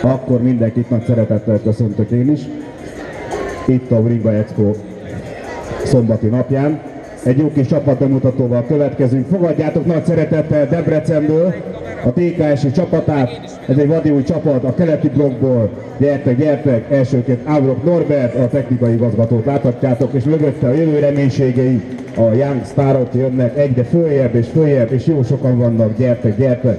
Akkor mindenkit nagy szeretettel köszöntök én is. Itt a Bringa Expo szombati napján. Egy jó kis csapatbemutatóval következünk. Fogadjátok nagy szeretettel Debrecenből a TKS-i csapatát. Ez egy vadi új csapat a keleti blokkból. Gyertek, gyertek! Elsőként Ábrok Norbert, a technikai igazgatót láthatjátok, és mögötte a jövő reménységei, a Young Starok jönnek egyre följebb, és jó sokan vannak. Gyertek, gyertek!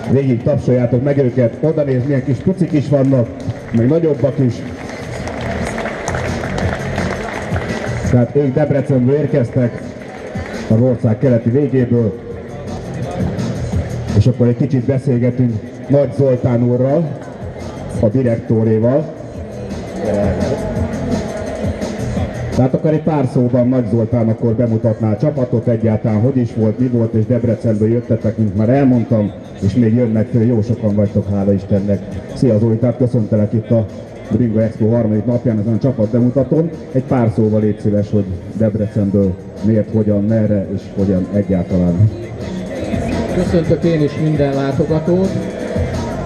Végig tapsoljátok meg őket, oda néz, milyen kis pucik is vannak, meg nagyobbak is. Tehát ők Debrecenből érkeztek, az ország keleti végéből. És akkor egy kicsit beszélgetünk Nagy Zoltán úrral, a direktóréval. Tehát akkor egy pár szóban Nagy Zoltán akkor bemutatná a csapatot, egyáltalán hogy is volt, mi volt, és Debrecenből jöttetek, mint már elmondtam, és még jönnek föl, jó sokan vagytok, hála Istennek. Szia Zoli, tehát köszöntelek itt a Bringa Expo harmadik napján ezen a csapat bemutatón. Egy pár szóval légy szíves, hogy Debrecenből miért, hogyan, merre és hogyan egyáltalán. Köszöntök én is minden látogatót.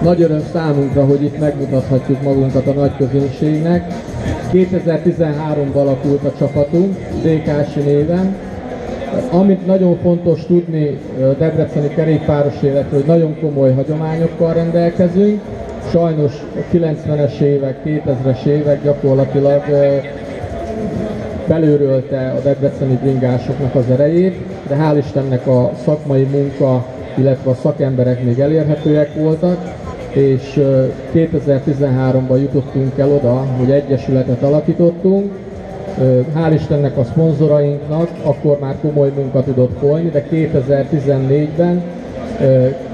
Nagy öröm számunkra, hogy itt megmutathatjuk magunkat a nagy közönségnek. 2013-ban alakult a csapatunk, DKS néven. Amit nagyon fontos tudni debreceni kerékpáros életről, hogy nagyon komoly hagyományokkal rendelkezünk. Sajnos a 90-es évek, 2000-es évek gyakorlatilag belőrölte a debreceni bringásoknak az erejét, de hál' Istennek a szakmai munka, illetve a szakemberek még elérhetőek voltak, és 2013-ban jutottunk el oda, hogy egyesületet alakítottunk. Hál' Istennek a szponzorainknak akkor már komoly munka tudott folyni, de 2014-ben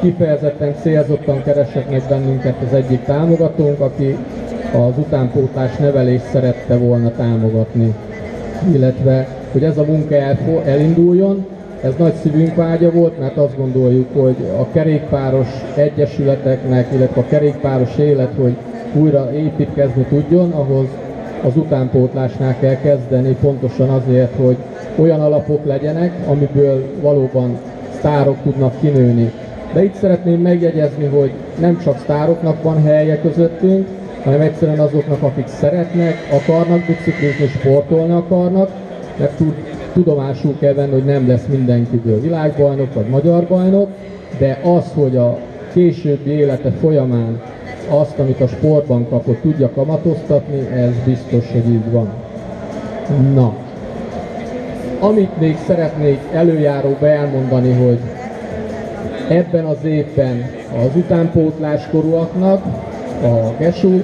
kifejezetten célzottan keresett meg bennünket az egyik támogatónk, aki az utánpótlás nevelést szerette volna támogatni, illetve hogy ez a munka elinduljon. Ez nagy szívünk vágya volt, mert azt gondoljuk, hogy a kerékpáros egyesületeknek, illetve a kerékpáros élet, hogy újra építkezni tudjon, ahhoz az utánpótlásnál kell kezdeni, pontosan azért, hogy olyan alapok legyenek, amiből valóban sztárok tudnak kinőni. De itt szeretném megjegyezni, hogy nem csak sztároknak van helye közöttünk, hanem egyszerűen azoknak, akik szeretnek, akarnak biciklizni, sportolni akarnak, mert tudomásul kell venni, hogy nem lesz mindenkiből világbajnok vagy magyar bajnok, de az, hogy a későbbi élete folyamán azt, amit a sportban kapott, tudja kamatoztatni, ez biztos, hogy így van. Na, amit még szeretnék előjáróba elmondani, hogy ebben az évben az utánpótláskorúaknak a Gesú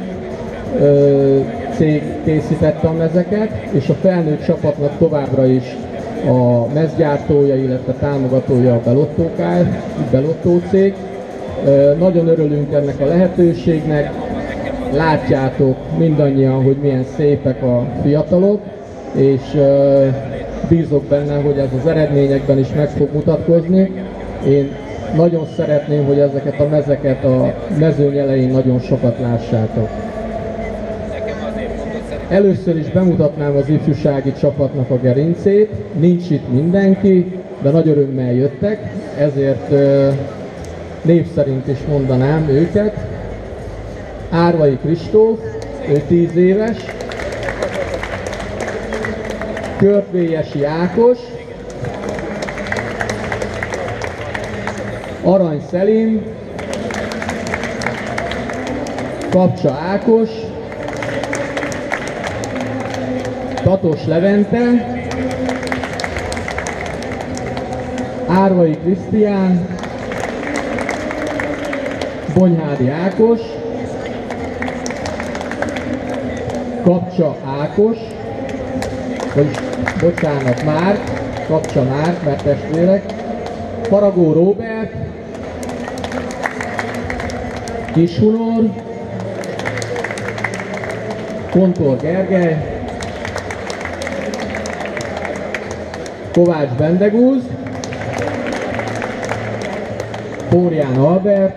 cég készítette a mezeket, és a felnőtt csapatnak továbbra is a mezgyártója, illetve támogatója a Belottó cég. Nagyon örülünk ennek a lehetőségnek, látjátok mindannyian, hogy milyen szépek a fiatalok, és bízok benne, hogy ez az eredményekben is meg fog mutatkozni. Én nagyon szeretném, hogy ezeket a mezeket a mezőny elején nagyon sokat lássátok. Először is bemutatnám az ifjúsági csapatnak a gerincét. Nincs itt mindenki, de nagy örömmel jöttek, ezért név szerint is mondanám őket. Árvai Kristóf, ő 10 éves. Körtvélyesi Ákos. Arany Szelin. Kapcsa Ákos. Tatos Levente. Árvai Krisztián. Bonyhádi Ákos. Kapcsa Ákos. Bocsánat, Márk. Kapcsa Márk, mert testvérek. Faragó Róbert. Kishunor. Kontor Gergely. Kovács Bendegúz. Pórián Albert.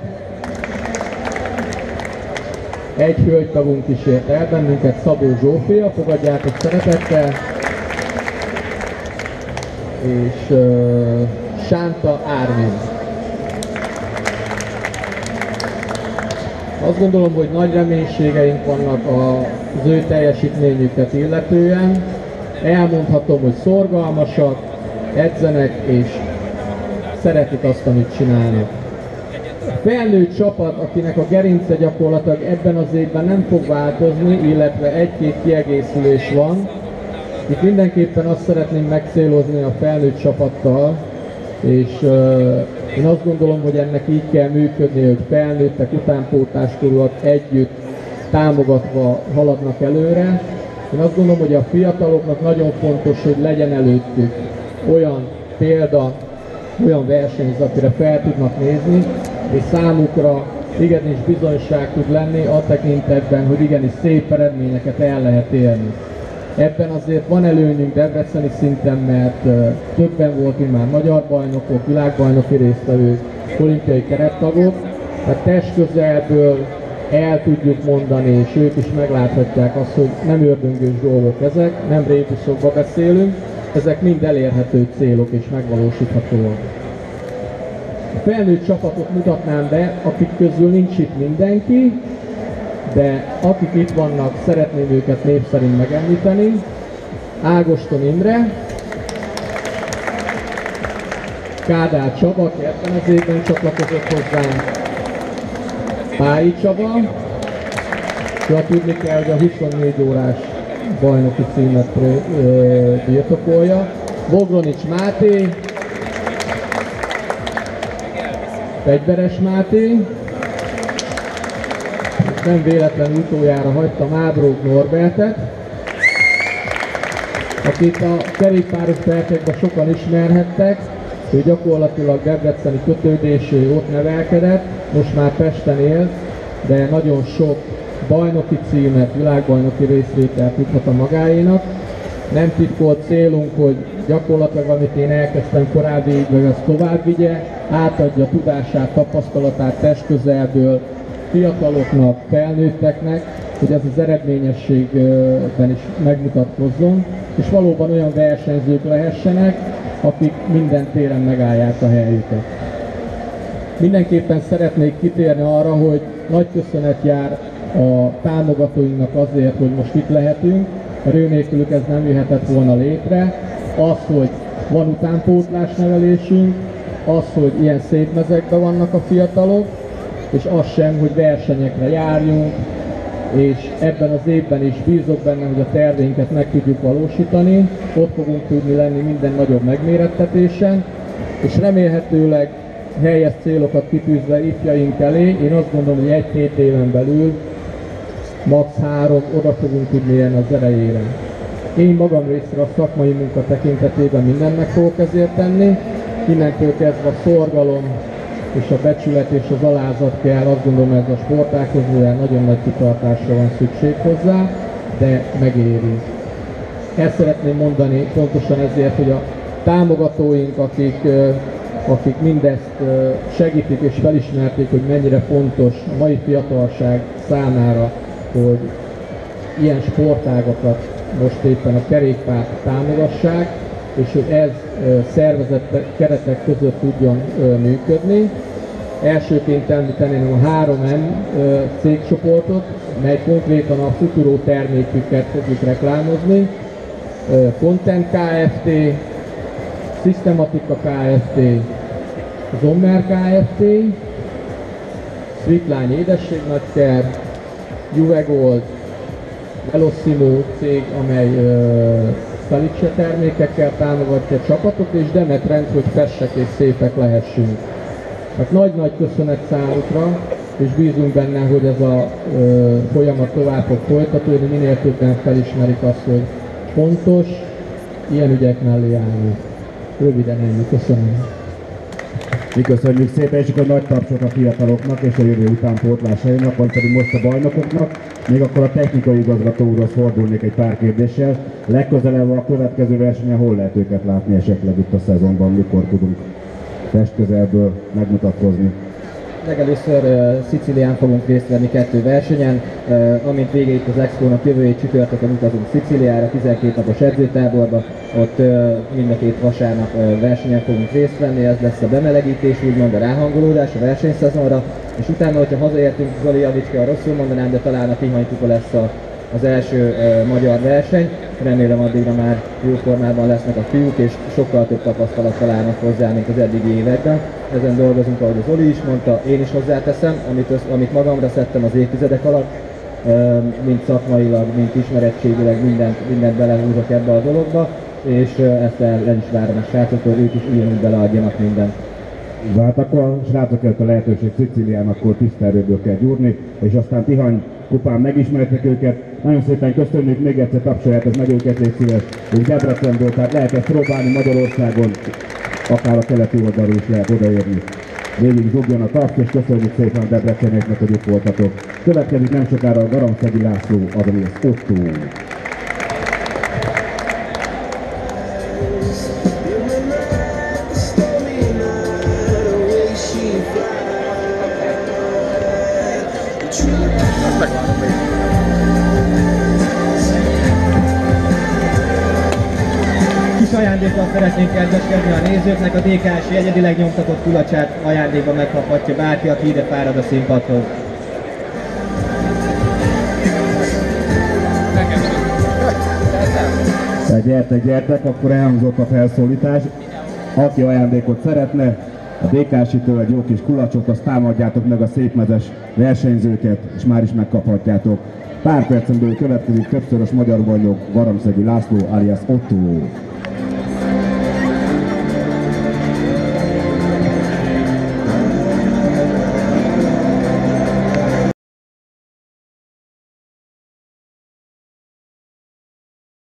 Egy hölgytagunk kísért el bennünket, Szabó Zsófia, fogadjátok szeretettel. És Sánta Ármin. Azt gondolom, hogy nagy reménységeink vannak az ő teljesítményüket illetően. Elmondhatom, hogy szorgalmasak, edzenek és szeretik azt, amit csinálnak. A felnőtt csapat, akinek a gerince gyakorlatilag ebben az évben nem fog változni, illetve egy-két kiegészülés van. Itt mindenképpen azt szeretném megcélozni a felnőtt csapattal, és én azt gondolom, hogy ennek így kell működni, hogy felnőttek, utánpótláskorúak együtt támogatva haladnak előre. Én azt gondolom, hogy a fiataloknak nagyon fontos, hogy legyen előttük olyan példa, olyan versenyző, akire fel tudnak nézni, és számukra igenis bizonyság tud lenni a tekintetben, hogy igenis szép eredményeket el lehet érni. Ebben azért van előnyünk debreceni szinten, mert többen voltunk már magyar bajnokok, világbajnoki résztvevők, olimpiai kerettagok, tehát testközelből el tudjuk mondani, és ők is megláthatják azt, hogy nem ördöngős dolgok ezek, nem rébuszokba beszélünk, ezek mind elérhető célok és megvalósíthatóak. A felnőtt csapatot mutatnám be, akik közül nincs itt mindenki, de akik itt vannak, szeretném őket név szerint megemlíteni. Ágoston Imre, Kádár Csaba, aki ebben az évben csatlakozott hozzánk, Pályi Csaba, tudni kell, hogy a 24 órás bajnoki címet birtokolja, Bogronics Máté, Fegyveres Máté, nem véletlenül utoljára hagytam Ábrók Norbertet, akit a kerékpáros percekben sokan ismerhettek, ő gyakorlatilag debreceni kötődésű, ott nevelkedett, most már Pesten él, de nagyon sok bajnoki címet, világbajnoki részvételt tudhat a magáénak. Nem titkolt célunk, hogy gyakorlatilag, amit én elkezdtem korábbi évben, azt tovább vigye, átadja tudását, tapasztalatát testközelből fiataloknak, felnőtteknek, hogy ez az eredményességben is megmutatkozzon, és valóban olyan versenyzők lehessenek, akik minden téren megállják a helyüket. Mindenképpen szeretnék kitérni arra, hogy nagy köszönet jár a támogatóinknak azért, hogy most itt lehetünk, mert ő nélkülük ez nem jöhetett volna létre. Az, hogy van utánpótlás nevelésünk, az, hogy ilyen szép mezekben vannak a fiatalok, és az sem, hogy versenyekre járjunk, és ebben az évben is bízok benne, hogy a terveinket meg tudjuk valósítani, ott fogunk tudni lenni minden nagyobb megmérettetésen, és remélhetőleg helyes célokat kitűzve ifjaink elé, én azt gondolom, hogy 1-2 éven belül max. 3 oda fogunk tudni élni az erejére. Én magam részre a szakmai munka tekintetében mindent meg fogok ezért tenni, innentől kezdve a szorgalom és a becsület és az alázat kell, azt gondolom, ez a sportághoz, mivel nagyon nagy kitartásra van szükség hozzá, de megéri. Ezt szeretném mondani pontosan ezért, hogy a támogatóink, akik mindezt segítik és felismerték, hogy mennyire fontos a mai fiatalság számára, hogy ilyen sportágakat most éppen a kerékpárt támogassák, és hogy ez szervezett keretek között tudjon működni. Elsőként említeném a 3M cégcsoportot, mely konkrétan a Futuro terméküket fogjuk reklámozni. Content Kft., Systematica Kft., Zommer Kft., Sweetline édességnagyker, Juve Gold, Velocimo cég, amely Felicse termékekkel támogatja a csapatot, és Demetrend, hogy fessek és szépek lehessünk. Hát nagy-nagy köszönet számukra, és bízunk benne, hogy ez a folyamat tovább fog folytatódni, minél többen felismerik azt, hogy fontos ilyen ügyek mellé állni. Röviden ennyi. Köszönöm. Mi köszönjük szépen, és akkor nagy tapsok a fiataloknak és a jövő utánpótlásainak, vagy pedig most a bajnokoknak. Még akkor a technikai igazgató úrhoz fordulnék egy pár kérdéssel. Legközelebb a következő versenyen hol lehet őket látni esetleg itt a szezonban, mikor tudunk testközelből megmutatkozni? Legelőször Szicílián fogunk részt venni 2 versenyen, amint vége itt az Expónak, jövő hét csütörtökön utazunk Szicíliára, 12 napos edzőtáborba, ott mind a 2 vasárnap versenyen fogunk részt venni, ez lesz a bemelegítés, úgymond a ráhangolódás a versenyszezonra, és utána, hogyha hazaértünk, Zoli javítja, rosszul mondanám, de talán a Tihany kupa lesz az első magyar verseny. Remélem addigra már jó formában lesznek a fiúk, és sokkal több tapasztalat találnak hozzá, mint az eddigi években. Ezen dolgozunk, ahogy az Oli is mondta, én is hozzáteszem, amit magamra szedtem az évtizedek alatt, mind szakmailag, mind ismerettségileg, mindent belehúzok ebbe a dologba, és ezt el is várom a srácoktól, ők is ugyanúgy beleadjanak mindent. Hát akkor a srácok előtt a lehetőség Szicílián, akkor tiszta erőből kell gyúrni, és aztán Tihany kupán megismertek őket. Nagyon szépen köszönjük, még egyszer tapsoljátok meg őket, légy szíves. Ők Debrecenből, tehát lehet ezt próbálni Magyarországon, akár a keleti oldalról is lehet odaérni. Végig zugjon a tart, és köszönjük szépen a debrecenieknek, hogy itt voltatok. Következik nem sokára a Garamszegi László, alias Otto. Kis ajándékkal szeretnénk kedveskedni a nézőknek, a DKS egyedileg nyomtatott kulacsát ajándékban megkaphatja bárki, aki ide fárad a színpadhoz. Gyertek, akkor elhangzott a felszólítás. Aki ajándékot szeretne, a DKS-től egy jó kis kulacsot, azt támadjátok meg a szépmezes versenyzőket, és már is megkaphatjátok. Pár percen belül következik többszörös magyar bajnok Garamszegi László alias Otto.